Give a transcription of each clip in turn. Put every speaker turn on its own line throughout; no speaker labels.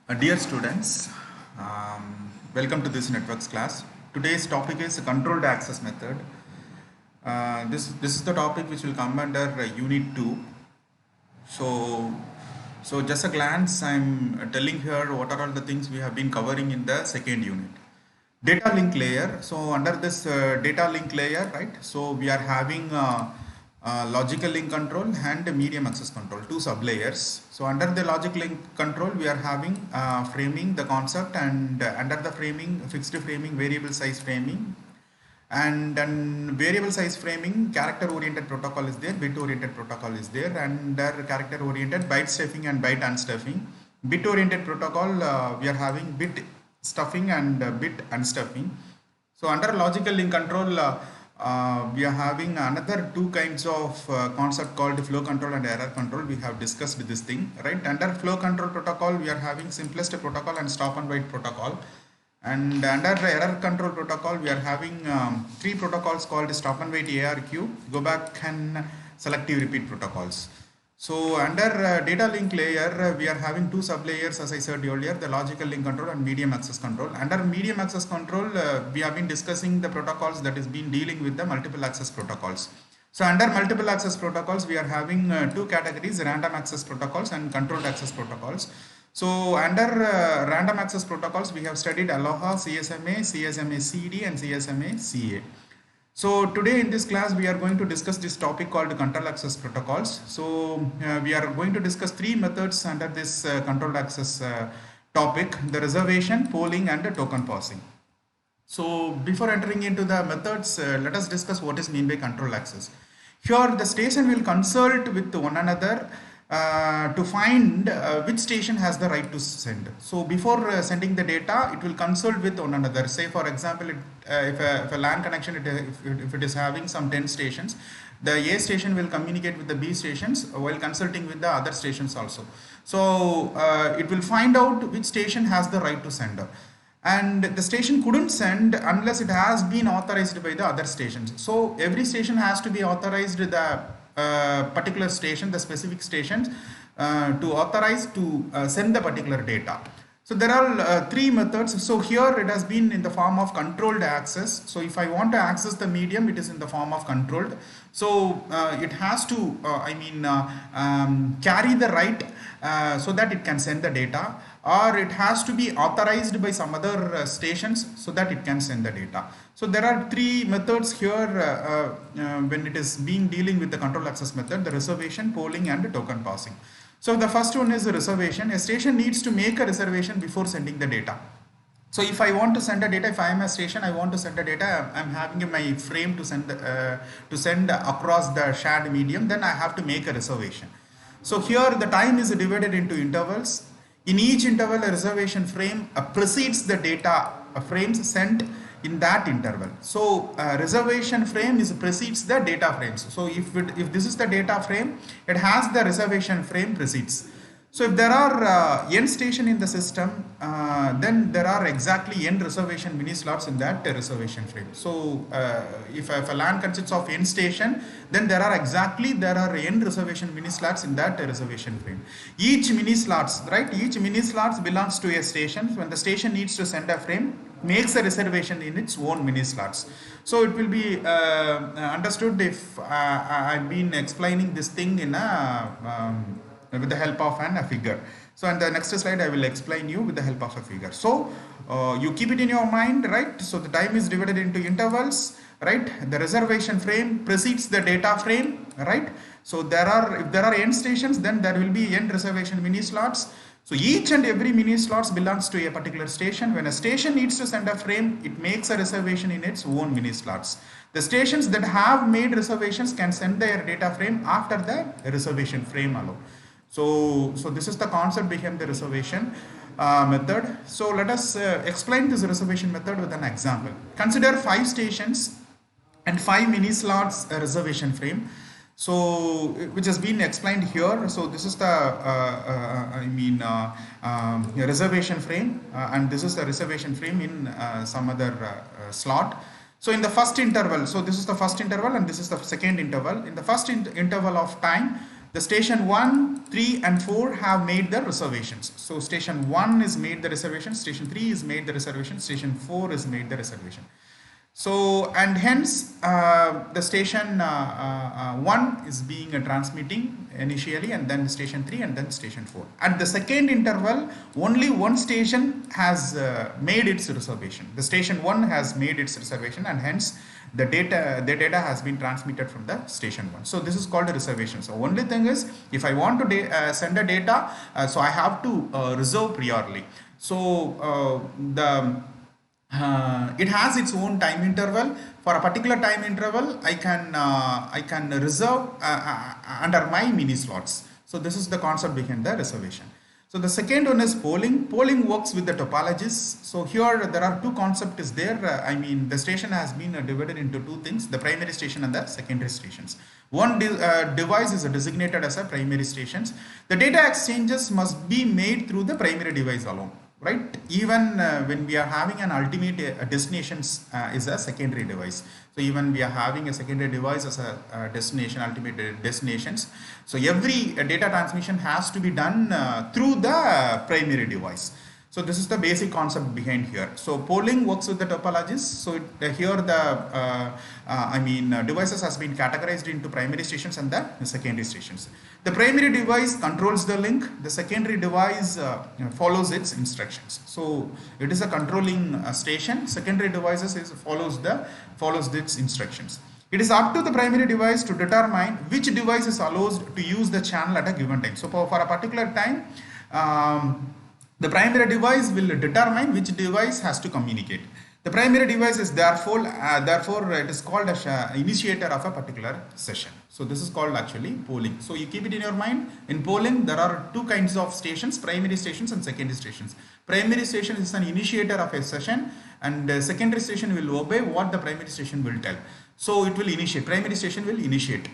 Dear students, welcome to this networks class. Today's topic is controlled access method. This is the topic which will come under Unit 2. So just a glance, I'm telling here what are all the things we have been covering in the second unit. Data link layer. So under this data link layer, right? So we are having logical link control and medium access control, two sublayers. So under the logic link control, we are having framing the concept, and under the framing, fixed framing, variable size framing, and then variable size framing, character oriented protocol is there, bit oriented protocol is there, and character oriented byte stuffing and byte unstuffing. Bit oriented protocol, we are having bit stuffing and bit unstuffing. So under logical link control, we are having another two kinds of concept called flow control and error control. We have discussed this thing, right? Under flow control protocol, we are having simplest protocol and stop and wait protocol. And under the error control protocol, we are having three protocols called stop and wait ARQ, go back and selective repeat protocols. So under data link layer, we are having two sublayers, as I said earlier, the logical link control and medium access control. Under medium access control, we have been discussing the protocols that is been dealing with the multiple access protocols. So under multiple access protocols, we are having two categories, random access protocols and controlled access protocols. So under random access protocols, we have studied Aloha, CSMA, CSMA CD and CSMA CA. So today in this class, we are going to discuss this topic called control access protocols. So we are going to discuss three methods under this controlled access topic: the reservation, polling and the token passing. So before entering into the methods, let us discuss what is meant by control access. Here the station will consult with one another to find which station has the right to send. So before sending the data, it will consult with one another. Say for example, if a LAN connection, if it is having some 10 stations, the A station will communicate with the B stations while consulting with the other stations also. So it will find out which station has the right to send. And the station couldn't send unless it has been authorized by the other stations. So every station has to be authorized the particular station, the specific stations, to authorize to send the particular data. So there are three methods. So here it has been in the form of controlled access. So if I want to access the medium, it is in the form of controlled. So it has to, carry the right so that it can send the data, or it has to be authorized by some other stations so that it can send the data. So there are three methods here when it is being dealing with the control access method: the reservation, polling and token passing. So the first one is the reservation. A station needs to make a reservation before sending the data. So if I want to send a data, if I am a station, I want to send a data, I'm having my frame to send across the shared medium, then I have to make a reservation. So here the time is divided into intervals. In each interval, a reservation frame precedes the data frames sent in that interval. So reservation frame precedes the data frames. So if this is the data frame, it has the reservation frame precedes. So if there are n station in the system, then there are exactly n reservation mini slots in that reservation frame. So if a LAN consists of n station, then there are n reservation mini slots in that reservation frame. Each mini slots, right? Each mini slots belongs to a station. When the station needs to send a frame, makes a reservation in its own mini slots. So it will be understood if I've been explaining this thing in with the help of a figure. So in the next slide, I will explain you with the help of a figure. So you keep it in your mind, right? So the time is divided into intervals, right? The reservation frame precedes the data frame, right? So if there are n stations, then there will be n reservation mini slots. So each and every mini slots belongs to a particular station. When a station needs to send a frame, it makes a reservation in its own mini slots. The stations that have made reservations can send their data frame after the reservation frame alone. So this is the concept behind the reservation method. So let us explain this reservation method with an example. Consider 5 stations and 5 mini slots reservation frame. So which has been explained here. So this is the reservation frame, and this is the reservation frame in some other slot. So in the first interval, so this is the first interval and this is the second interval. In the first interval of time, The station 1, 3 and 4 have made the reservations. So station 1 is made the reservation, station 3 is made the reservation, station 4 is made the reservation. So, and hence the station 1 is being transmitting initially, and then station 3 and then station 4. At the second interval, only one station has made its reservation. The station 1 has made its reservation, and hence the data has been transmitted from the station 1. So this is called a reservation. So only thing is, if I want to send a data, so I have to reserve priorly. So it has its own time interval. For a particular time interval, I can reserve under my mini slots. So this is the concept behind the reservation. So the second one is polling. Polling works with the topologies. So here there are two concepts there. I mean, the station has been divided into two things: the primary station and the secondary stations. One device is designated as a primary stations. The data exchanges must be made through the primary device alone. Right, even when we are having an ultimate destinations is a secondary device. So even we are having a secondary device as a destination, ultimate destinations. So every data transmission has to be done through the primary device. So this is the basic concept behind here. So polling works with the topologies. So here the devices has been categorized into primary stations and the secondary stations. The primary device controls the link. The secondary device follows its instructions. So it is a controlling station. Secondary devices follows its instructions. It is up to the primary device to determine which device is allowed to use the channel at a given time. So for a particular time, the primary device will determine which device has to communicate. The primary device is therefore it is called as initiator of a particular session. So this is called actually polling. So you keep it in your mind. In polling, there are two kinds of stations: primary stations and secondary stations. Primary station is an initiator of a session, and secondary station will obey what the primary station will tell. So it will initiate. Primary station will initiate.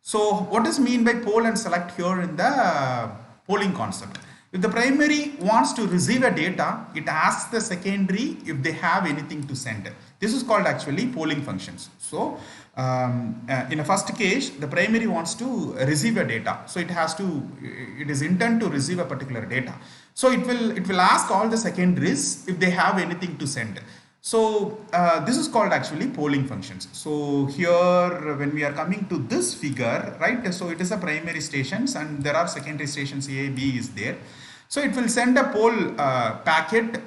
So what is mean by poll and select here in the polling concept? If the primary wants to receive a data, it asks the secondary if they have anything to send. This is called actually polling functions. So in a first case, the primary wants to receive a data. So it is intent to receive a particular data. So it will ask all the secondaries if they have anything to send. So this is called actually polling functions. So here when we are coming to this figure, right, so it is a primary stations and there are secondary stations A, B is there. So it will send a poll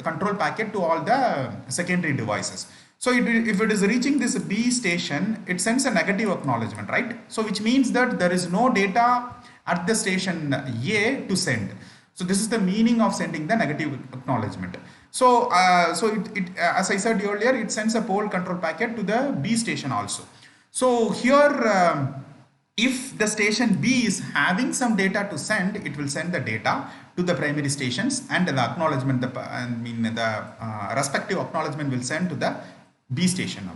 control packet to all the secondary devices. So if it is reaching this B station, it sends a negative acknowledgement, right? So which means that there is no data at the station A to send. So this is the meaning of sending the negative acknowledgement. So, as I said earlier, it sends a poll control packet to the B station also. So here, if the station B is having some data to send, it will send the data to the primary stations, and the acknowledgement, the respective acknowledgement will send to the B station.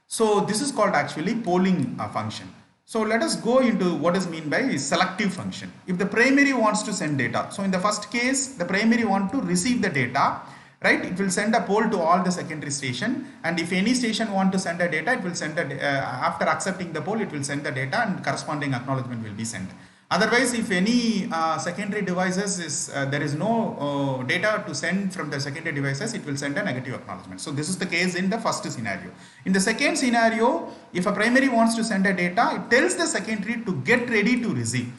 So this is called actually polling function. So let us go into what is mean by selective function. If the primary wants to send data, so in the first case, the primary want to receive the data, right? It will send a poll to all the secondary station, and if any station want to send a data, it will send after accepting the poll, it will send the data and corresponding acknowledgement will be sent. Otherwise, if any secondary devices there is no data to send from the secondary devices, it will send a negative acknowledgement. So this is the case in the first scenario. In the second scenario, if a primary wants to send a data, it tells the secondary to get ready to receive.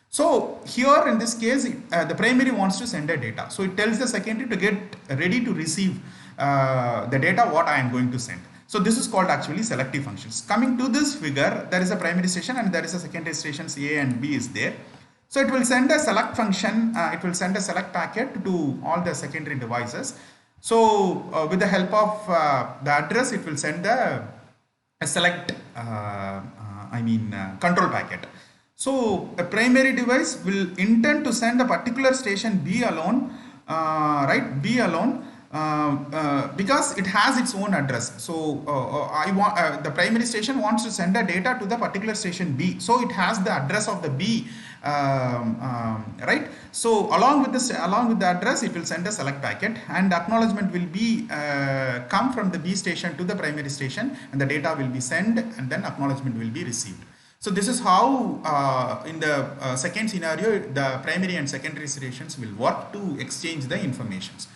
So here in this case, the primary wants to send a data. So it tells the secondary to get ready to receive the data what I am going to send. So this is called actually selective functions. Coming to this figure, there is a primary station and there is a secondary stations A and B is there. So it will send a select function, it will send a select packet to all the secondary devices. So with the help of the address, it will send a select, control packet. So a primary device will intend to send a particular station B alone, B alone, because it has its own address. So the primary station wants to send a data to the particular station B. So it has the address of the B, right? So along with the address, it will send a select packet, and acknowledgement will be come from the B station to the primary station, and the data will be sent, and then acknowledgement will be received. So this is how in the second scenario, the primary and secondary stations will work to exchange the informations.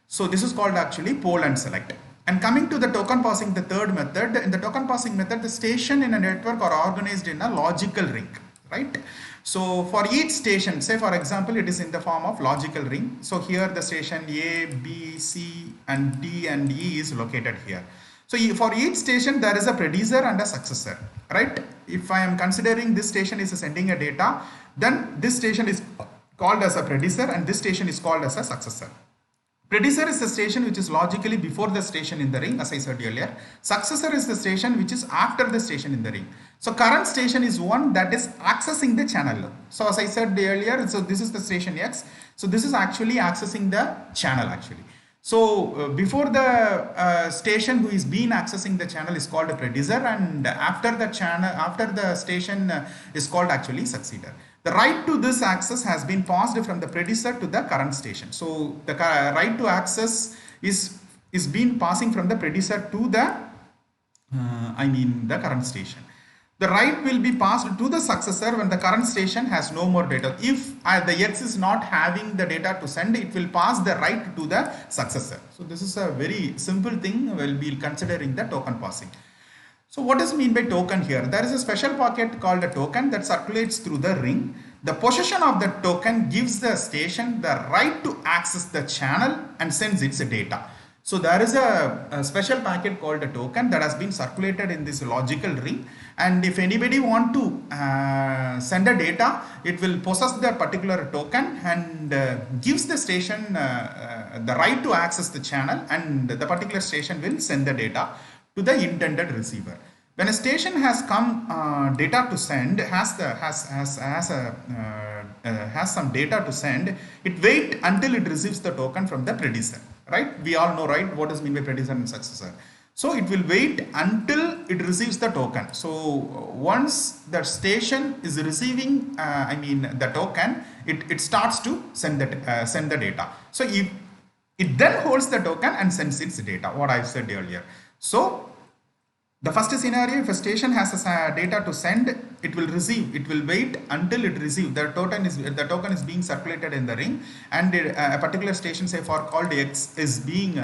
So this is called actually poll and select. And coming to the token passing, the third method, in the token passing method, the station in a network are organized in a logical ring, right? So for each station, say for example, it is in the form of logical ring. So here the station A, B, C and D and E is located here. So for each station, there is a predecessor and a successor, right? If I am considering this station is sending a data, then this station is called as a predecessor and this station is called as a successor. Predecessor is the station which is logically before the station in the ring, as I said earlier. Successor is the station which is after the station in the ring. So current station is one that is accessing the channel. So as I said earlier, so this is the station X. So this is actually accessing the channel actually. So before the station who is being accessing the channel is called a predecessor, and after the channel, after the station is called actually successor. The right to this access has been passed from the predecessor to the current station. So the right to access is being passing from the predecessor to the the current station. The right will be passed to the successor when the current station has no more data. If the X is not having the data to send, it will pass the right to the successor. So this is a very simple thing we'll be considering the token passing. So what does it mean by token here? There is a special packet called a token that circulates through the ring. The possession of the token gives the station the right to access the channel and sends its data. So there is a special packet called a token that has been circulated in this logical ring, and if anybody want to send a data, it will possess the particular token and gives the station the right to access the channel, and the particular station will send the data to the intended receiver. When a station has come data to send, has some data to send, it wait until it receives the token from the predecessor, right? We all know, right, what is mean by predecessor and successor. So it will wait until it receives the token. So once the station is receiving the token, it starts to send the data. So if it then holds the token and sends its data, what I said earlier. So the first scenario, if a station has data to send, it will receive, it will wait until it receives. The token is being circulated in the ring, and a particular station, say for called X, is being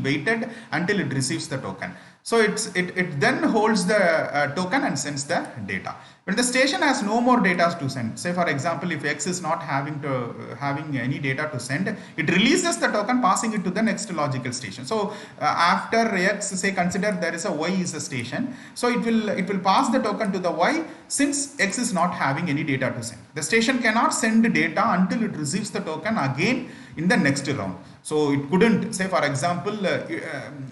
waited until it receives the token. So it then holds the token and sends the data. When the station has no more data to send, say for example, if X is not having any data to send, it releases the token, passing it to the next logical station. So after X, say consider there is a Y is a station, so it will pass the token to the Y, since X is not having any data to send. The station cannot send data until it receives the token again in the next round. So it couldn't, say for example,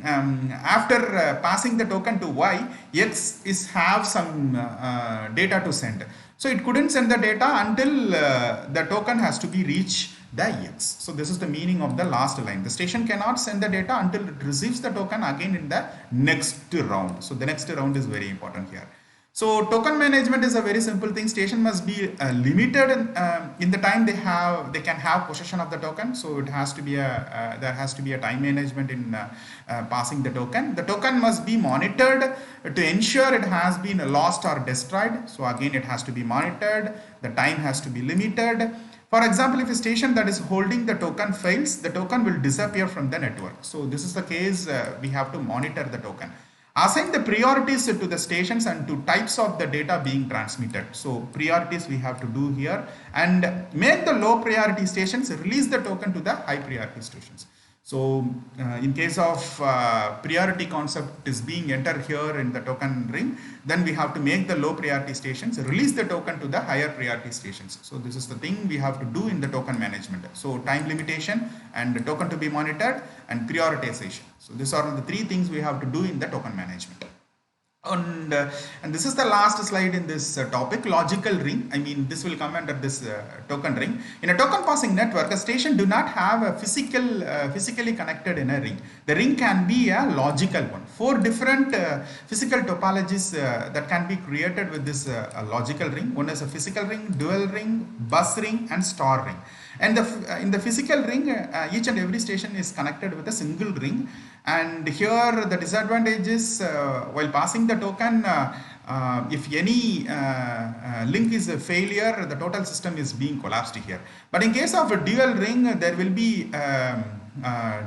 after passing the token to Y, X is have some data to send. So it couldn't send the data until the token has to be reached the X. So this is the meaning of the last line. The station cannot send the data until it receives the token again in the next round. So the next round is very important here. So token management is a very simple thing. Station must be limited in the time they can have possession of the token. So it has to be there has to be a time management in passing the token. The token must be monitored to ensure it has been lost or destroyed. So again, it has to be monitored. The time has to be limited. For example, if a station that is holding the token fails, the token will disappear from the network. So this is the case we have to monitor the token. Assign the priorities to the stations and to types of the data being transmitted. So priorities we have to do here, and make the low priority stations release the token to the high priority stations. So in case of priority concept is being entered here in the token ring, then we have to make the low priority stations release the token to the higher priority stations. So this is the thing we have to do in the token management. So time limitation and the token to be monitored and prioritization. So these are the three things we have to do in the token management. And this is the last slide in this topic, logical ring. This will come under this token ring. In a token passing network, a station do not have a physically connected in a ring. The ring can be a logical one. 4 different physical topologies that can be created with this logical ring. One is a physical ring, dual ring, bus ring, and star ring. And in the physical ring, each and every station is connected with a single ring. And here the disadvantage is while passing the token, if any link is a failure, the total system is being collapsed here. But in case of a dual ring, there will be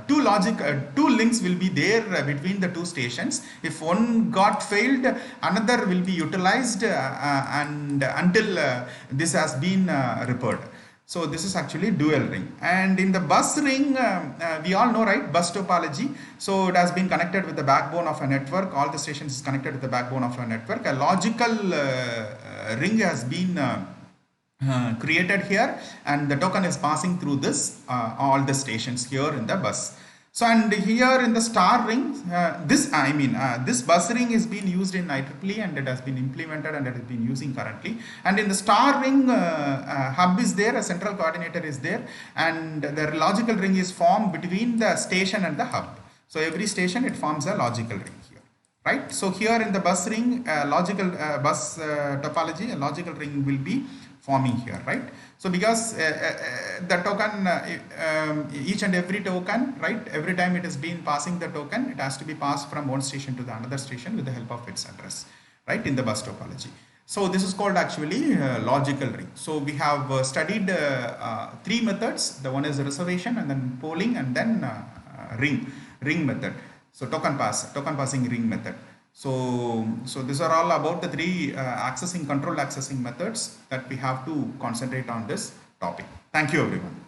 two links will be there between the two stations. If one got failed, another will be utilized and until this has been repaired. So this is actually dual ring. And in the bus ring, we all know, right, bus topology. So it has been connected with the backbone of a network. All the stations is connected with the backbone of a network. A logical ring has been created here, and the token is passing through this all the stations here in the bus. So, and here in the star ring, this bus ring is being used in IEEE, and it has been implemented and it has been using currently. And in the star ring, hub is there, a central coordinator is there, and the logical ring is formed between the station and the hub. So every station, it forms a logical ring here, right? So here in the bus ring, logical bus topology, a logical ring will be forming here, right? So because the token, each and every token, right, every time it is being passing the token, it has to be passed from one station to the another station with the help of its address, right, in the bus topology. So this is called actually logical ring. So we have studied three methods. The one is reservation, and then polling, and then ring method. So token passing ring method. So these are all about the three controlled accessing methods that we have to concentrate on this topic. Thank you, everyone.